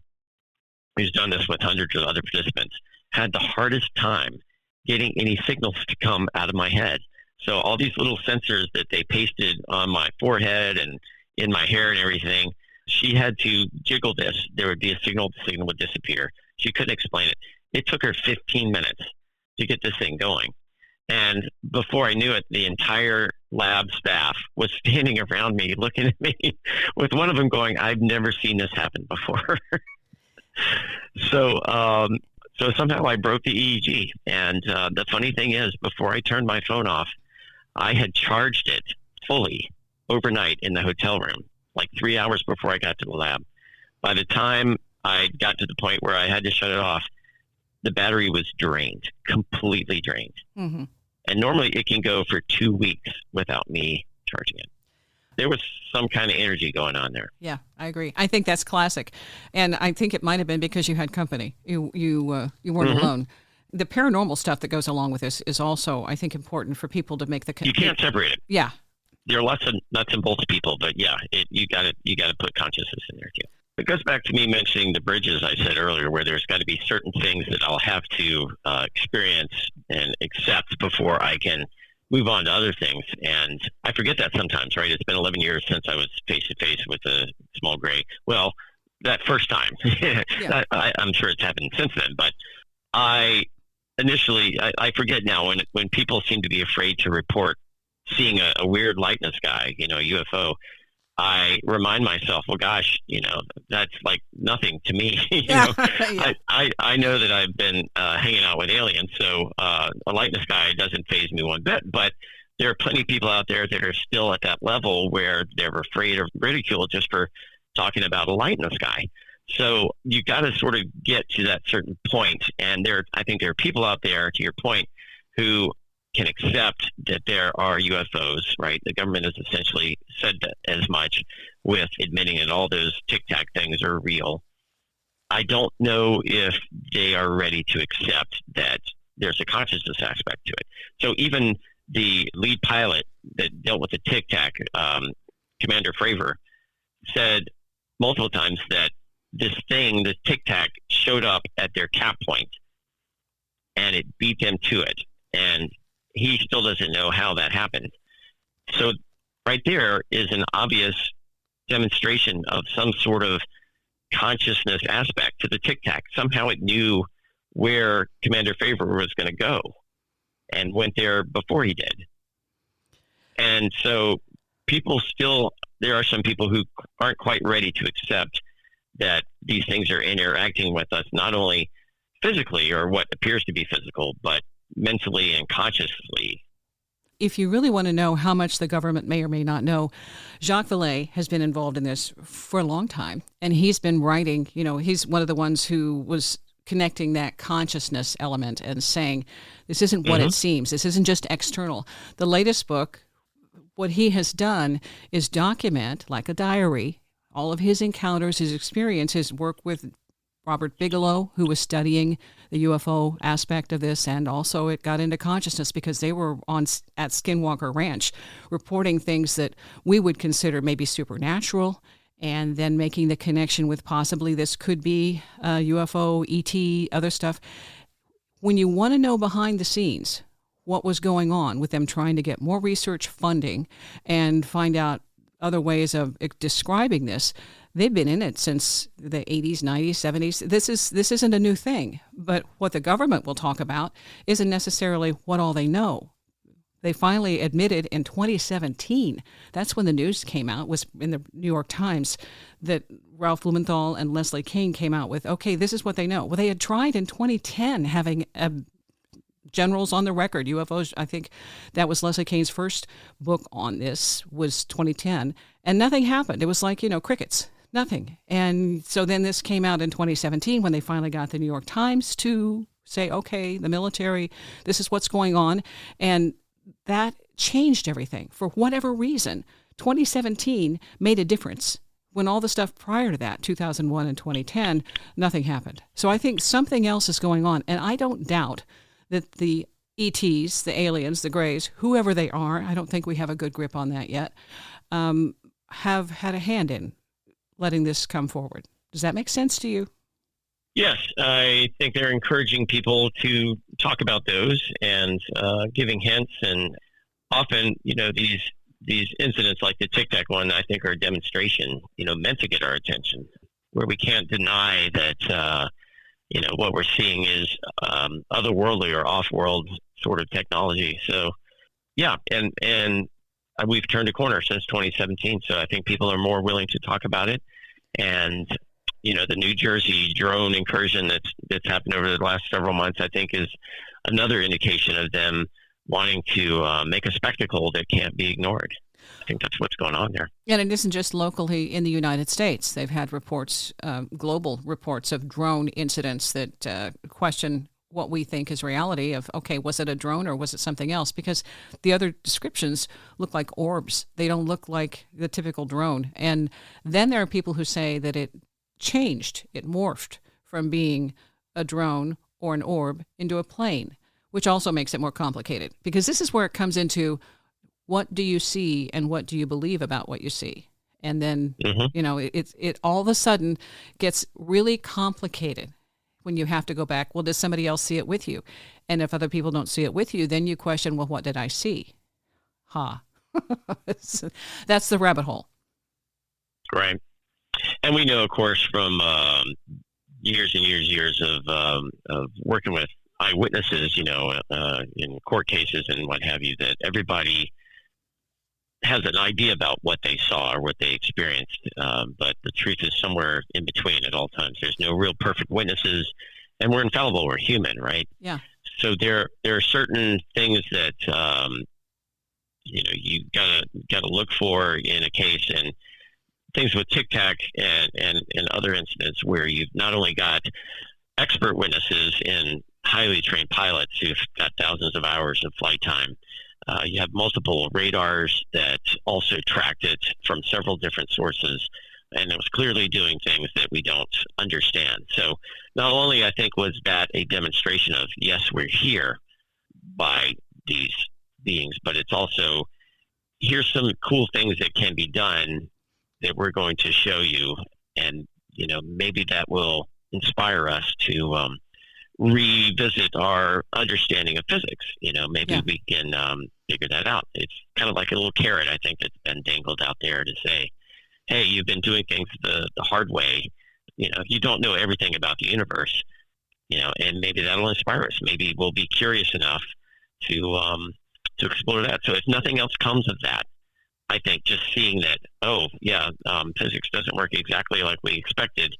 who's done this with hundreds of other participants, had the hardest time getting any signals to come out of my head. So all these little sensors that they pasted on my forehead and in my hair and everything, she had to jiggle this. There would be a signal, the signal would disappear. She couldn't explain it. It took her 15 minutes to get this thing going. And before I knew it, the entire lab staff was standing around me, looking at me, with one of them going, "I've never seen this happen before." So somehow I broke the EEG. And the funny thing is, before I turned my phone off, I had charged it fully overnight in the hotel room, like 3 hours before I got to the lab. By the time I got to the point where I had to shut it off, the battery was drained, completely drained. Mm-hmm. And normally it can go for 2 weeks without me charging it. There was some kind of energy going on there. Yeah, I agree. I think that's classic. And I think it might have been because you had company. You weren't Mm-hmm. alone. The paranormal stuff that goes along with this is also, I think, important for people to make the You can't separate it. Yeah. There are lots of nuts and bolts people, but yeah, you got to put consciousness in there too. It goes back to me mentioning the bridges I said earlier, where there's got to be certain things that I'll have to experience and accept before I can move on to other things. And I forget that sometimes, right? It's been 11 years since I was face to face with a small gray. Well, that first time, Yeah. I'm sure it's happened since then, but I forget now when people seem to be afraid to report seeing a weird light in the sky, a UFO. I remind myself, well, gosh, that's like nothing to me. Yeah. I know that I've been hanging out with aliens, so a light in the sky doesn't faze me one bit. But there are plenty of people out there that are still at that level where they're afraid of ridicule just for talking about a light in the sky. So you got to sort of get to that certain point, and I think there are people out there, to your point, who can accept that there are UFOs, right? The government has essentially said that as much with admitting that all those Tic Tac things are real. I don't know if they are ready to accept that there's a consciousness aspect to it. So even the lead pilot that dealt with the Tic Tac, Commander Fravor, said multiple times that this thing, the Tic Tac, showed up at their cap point and it beat them to it. And he still doesn't know how that happened. So right there is an obvious demonstration of some sort of consciousness aspect to the Tic Tac. Somehow it knew where Commander Fravor was going to go and went there before he did. And so there are some people who aren't quite ready to accept that these things are interacting with us, not only physically or what appears to be physical, but mentally and consciously. if you really want to know how much the government may or may not know, Jacques Vallée has been involved in this for a long time. And he's been writing, he's one of the ones who was connecting that consciousness element and saying, this isn't what it seems. This isn't just external. The latest book, what he has done is document, like a diary, all of his encounters, his experience, his work with Robert Bigelow, who was studying the UFO aspect of this, and also it got into consciousness because they were at Skinwalker Ranch reporting things that we would consider maybe supernatural, and then making the connection with possibly this could be UFO, ET, other stuff. When you want to know behind the scenes what was going on with them trying to get more research funding and find out other ways of describing this, they've been in it since the 80s, 90s, 70s. This isn't a new thing. But what the government will talk about isn't necessarily what all they know. They finally admitted in 2017, that's when the news came out, was in the New York Times, that Ralph Blumenthal and Leslie King came out with, okay, this is what they know. Well, they had tried in 2010 having generals on the record, UFOs. I think that was Leslie King's first book on this, was 2010, and nothing happened. It was like, crickets. Nothing. And so then this came out in 2017 when they finally got the New York Times to say, okay, the military, this is what's going on. And that changed everything. For whatever reason, 2017 made a difference. When all the stuff prior to that, 2001 and 2010, nothing happened. So I think something else is going on. And I don't doubt that the ETs, the aliens, the Greys, whoever they are, I don't think we have a good grip on that yet, have had a hand in letting this come forward. Does that make sense to you? Yes, I think they're encouraging people to talk about those and giving hints. And often, these incidents like the Tic Tac one, I think are a demonstration, meant to get our attention, where we can't deny that, what we're seeing is otherworldly or off-world sort of technology. So, yeah, and we've turned a corner since 2017. So I think people are more willing to talk about it. And, the New Jersey drone incursion that's happened over the last several months, I think is another indication of them wanting to make a spectacle that can't be ignored. I think that's what's going on there. And it isn't just locally in the United States. They've had reports, global reports of drone incidents that question what we think is reality of, okay, was it a drone or was it something else? Because the other descriptions look like orbs. They don't look like the typical drone. And then there are people who say that it changed, it morphed from being a drone or an orb into a plane, which also makes it more complicated. Because this is where it comes into, what do you see and what do you believe about what you see? And then, it all of a sudden gets really complicated when you have to go back. Well, does somebody else see it with you? And if other people don't see it with you, then you question, well, what did I see? That's the rabbit hole. Right. And we know, of course, from years and years of working with eyewitnesses, in court cases and what have you, that everybody has an idea about what they saw or what they experienced, but the truth is somewhere in between at all times. There's no real perfect witnesses, and we're infallible. We're human, right? Yeah. So there are certain things that you gotta look for in a case, and things with Tic Tac and other incidents where you've not only got expert witnesses and highly trained pilots who've got thousands of hours of flight time. You have multiple radars that also tracked it from several different sources, and it was clearly doing things that we don't understand. So not only, I think, was that a demonstration of, yes, we're here by these beings, but it's also, here's some cool things that can be done that we're going to show you, and, maybe that will inspire us to revisit our understanding of physics. Maybe we can figure that out. It's kind of like a little carrot, I think, that's been dangled out there to say, hey, you've been doing things the hard way. You don't know everything about the universe, and maybe that'll inspire us. Maybe we'll be curious enough to explore that. So if nothing else comes of that, I think just seeing that, physics doesn't work exactly like we expected,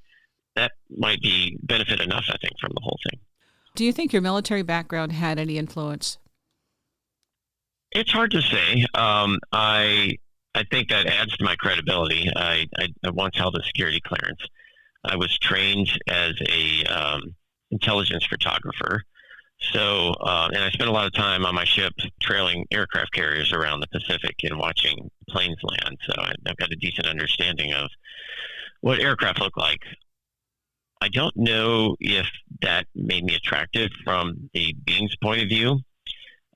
that might be benefit enough, I think, from the whole thing. Do you think your military background had any influence? It's hard to say. I think that adds to my credibility. I once held a security clearance. I was trained as a intelligence photographer. So, and I spent a lot of time on my ship trailing aircraft carriers around the Pacific and watching planes land. So I've got a decent understanding of what aircraft look like. I don't know if that made me attractive from a being's point of view.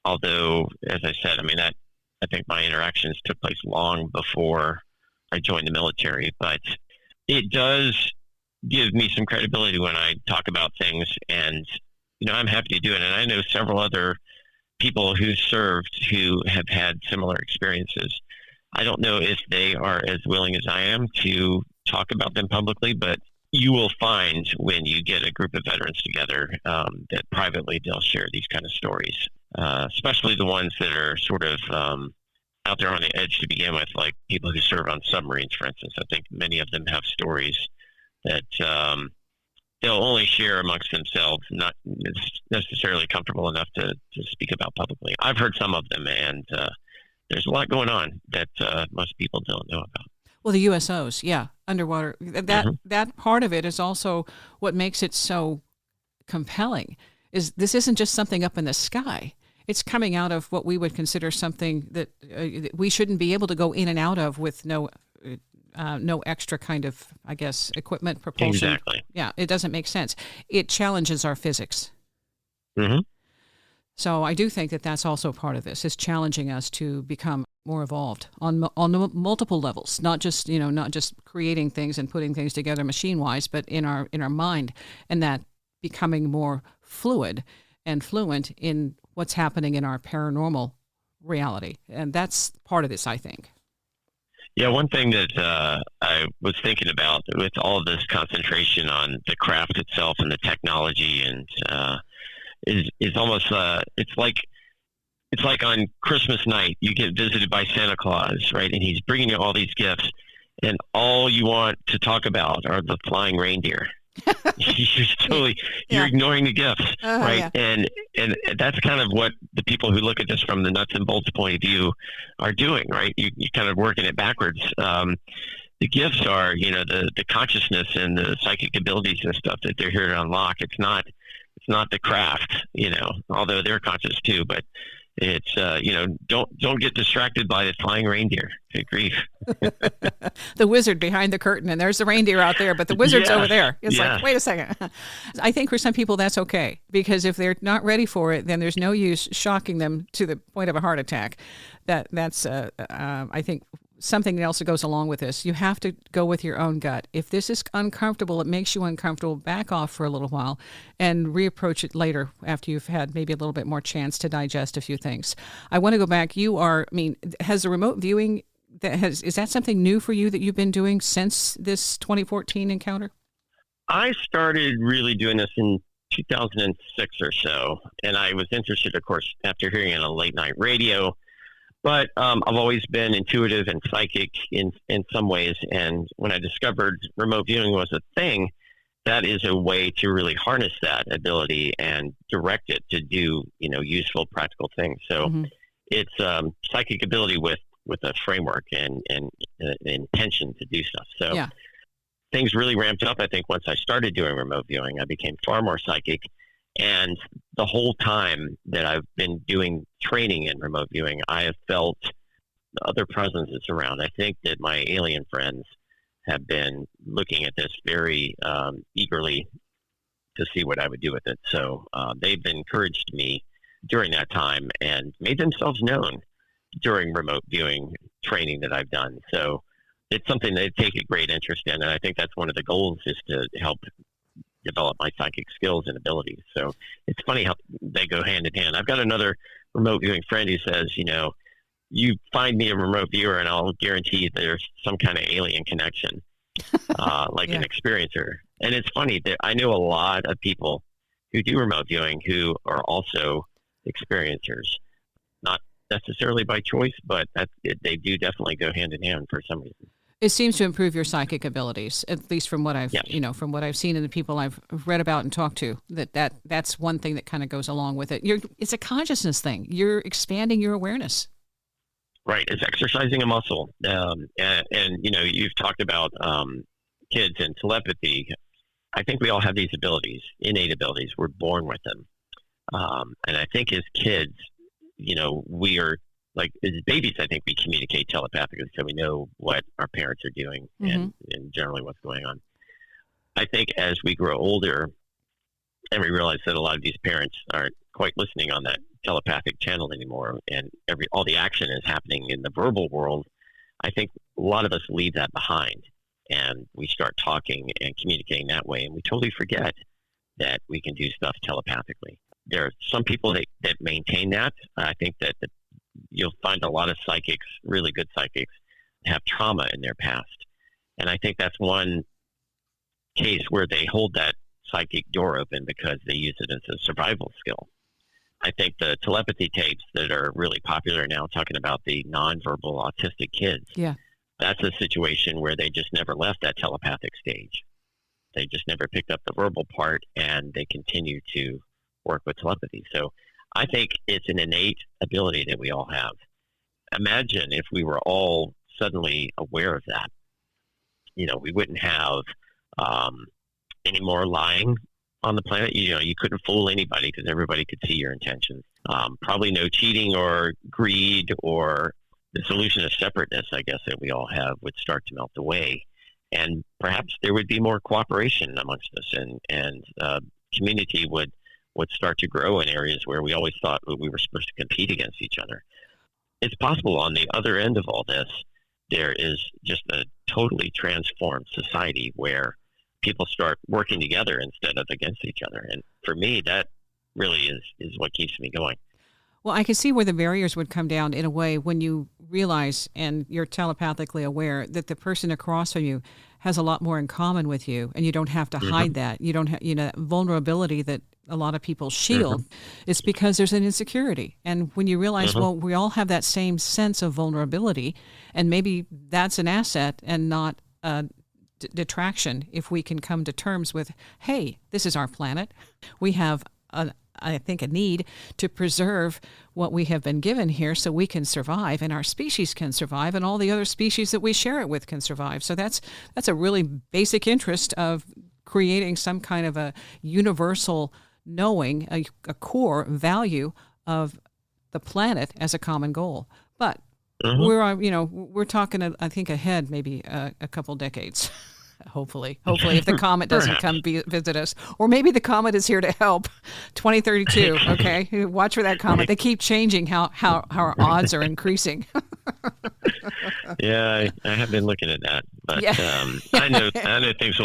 Although, as I said, I think my interactions took place long before I joined the military, but it does give me some credibility when I talk about things, and I'm happy to do it. And I know several other people who served who have had similar experiences. I don't know if they are as willing as I am to talk about them publicly, but you will find when you get a group of veterans together that privately they'll share these kind of stories, especially the ones that are sort of out there on the edge to begin with, like people who serve on submarines, for instance. I think many of them have stories that they'll only share amongst themselves, not necessarily comfortable enough to speak about publicly. I've heard some of them, and there's a lot going on that most people don't know about. Well, the USOs, yeah, underwater. That part of it is also what makes it so compelling. Is this isn't just something up in the sky. It's coming out of what we would consider something that we shouldn't be able to go in and out of with no extra kind of, I guess, equipment, propulsion. Exactly. Yeah, it doesn't make sense. It challenges our physics. Mm-hmm. So I do think that that's also part of this, is challenging us to become more evolved on multiple levels, not just creating things and putting things together machine-wise, but in our mind, and that becoming more fluid and fluent in what's happening in our paranormal reality. And that's part of this, I think. Yeah, one thing that I was thinking about with all of this concentration on the craft itself and the technology, and is almost it's like on Christmas night you get visited by Santa Claus, right? And he's bringing you all these gifts, and all you want to talk about are the flying reindeer. You're ignoring the gifts, right? Yeah. And that's kind of what the people who look at this from the nuts and bolts point of view are doing, right? You kind of working it backwards. The gifts are, the consciousness and the psychic abilities and stuff that they're here to unlock. It's not the craft, although they're conscious too, but it's, don't get distracted by the flying reindeer. Good grief. The wizard behind the curtain, and there's the reindeer out there, but the wizard's over there. It's like, wait a second. I think for some people that's okay, because if they're not ready for it, then there's no use shocking them to the point of a heart attack. That's I think, something else that goes along with this. You have to go with your own gut. If this is uncomfortable, it makes you uncomfortable, back off for a little while and reapproach it later after you've had maybe a little bit more chance to digest a few things. I want to go back. Has the remote viewing, is that something new for you that you've been doing since this 2014 encounter? I started really doing this in 2006 or so, and I was interested, of course, after hearing it on late night radio. But I've always been intuitive and psychic in some ways. And when I discovered remote viewing was a thing, that is a way to really harness that ability and direct it to do, useful, practical things. So it's psychic ability with a framework and intention to do stuff. So things really ramped up, I think, once I started doing remote viewing. I became far more psychic. And the whole time that I've been doing training in remote viewing, I have felt other presences around. I think that my alien friends have been looking at this very eagerly to see what I would do with it. So they've encouraged me during that time and made themselves known during remote viewing training that I've done. So it's something they take a great interest in. And I think that's one of the goals, is to help develop my psychic skills and abilities. So it's funny how they go hand in hand. I've got another remote viewing friend who says, you find me a remote viewer and I'll guarantee there's some kind of alien connection, like an experiencer. And it's funny that I know a lot of people who do remote viewing who are also experiencers, not necessarily by choice, but they do definitely go hand in hand for some reason. It seems to improve your psychic abilities, at least from what I've, Yes. from what I've seen in the people I've read about and talked to. That's one thing that kind of goes along with it. It's a consciousness thing. You're expanding your awareness. Right. It's exercising a muscle. And you've talked about kids and telepathy. I think we all have these abilities, innate abilities. We're born with them. And I think as kids, we are like as babies, I think we communicate telepathically, so we know what our parents are doing and generally what's going on. I think as we grow older and we realize that a lot of these parents aren't quite listening on that telepathic channel anymore, and all the action is happening in the verbal world, I think a lot of us leave that behind and we start talking and communicating that way, and we totally forget that we can do stuff telepathically. There are some people that maintain that. I think that you'll find a lot of psychics, really good psychics, have trauma in their past. And I think that's one case where they hold that psychic door open because they use it as a survival skill. I think the telepathy tapes that are really popular now, talking about the nonverbal autistic kids, that's a situation where they just never left that telepathic stage. They just never picked up the verbal part, and they continue to work with telepathy. So I think it's an innate ability that we all have. Imagine if we were all suddenly aware of that. We wouldn't have any more lying on the planet. You couldn't fool anybody because everybody could see your intentions. Probably no cheating or greed, or the solution of separateness, I guess, that we all have would start to melt away. And perhaps there would be more cooperation amongst us, and community would start to grow in areas where we always thought we were supposed to compete against each other. It's possible on the other end of all this, there is just a totally transformed society where people start working together instead of against each other. And for me, that really is what keeps me going. Well, I can see where the barriers would come down in a way when you realize and you're telepathically aware that the person across from you has a lot more in common with you, and you don't have to hide that. You don't have, that vulnerability that a lot of people shield. It's because there's an insecurity. And when you realize, well, we all have that same sense of vulnerability, and maybe that's an asset and not a detraction if we can come to terms with, hey, this is our planet. We have I think a need to preserve what we have been given here so we can survive, and our species can survive, and all the other species that we share it with can survive. So that's a really basic interest of creating some kind of a universal knowing, a core value of the planet as a common goal. But we're talking, I think, ahead maybe a couple decades. Hopefully, if the comet doesn't come visit us, or maybe the comet is here to help. 2032. Okay, watch for that comet. They keep changing how our odds are increasing. Yeah, I have been looking at that, but I know things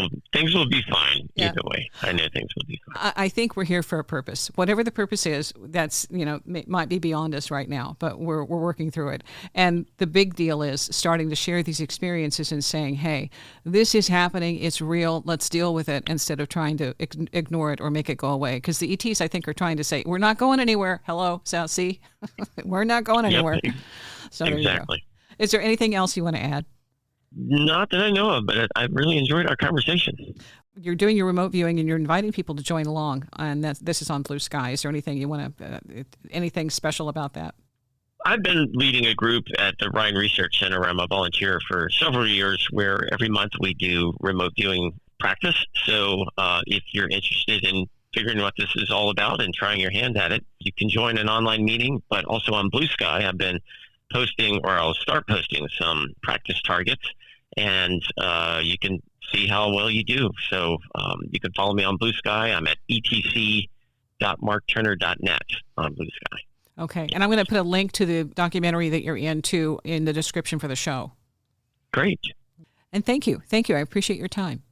will be fine either way. I know things will be fine. I think we're here for a purpose, whatever the purpose is. That's might be beyond us right now, but we're working through it. And the big deal is starting to share these experiences and saying, "Hey, this is happening. It's real. Let's deal with it," instead of trying to ignore it or make it go away. Because the ETs, I think, are trying to say, "We're not going anywhere. Hello, South Sea. We're not going anywhere." Yep. So exactly. Is there anything else you want to add? Not that I know of, but I really enjoyed our conversation. You're doing your remote viewing and you're inviting people to join along, and this is on Blue Sky. Is there anything you want to, anything special about that? I've been leading a group at the Rhine Research Center where I'm a volunteer for several years, where every month we do remote viewing practice. So if you're interested in figuring what this is all about and trying your hand at it, you can join an online meeting. But also on Blue Sky, I've been posting, or I'll start posting, some practice targets, and you can see how well you do. So you can follow me on Blue Sky. I'm at etc.markturner.net on Blue Sky. Okay, and I'm going to put a link to the documentary that you're in too in the description for the show. Great. And thank you. I appreciate your time.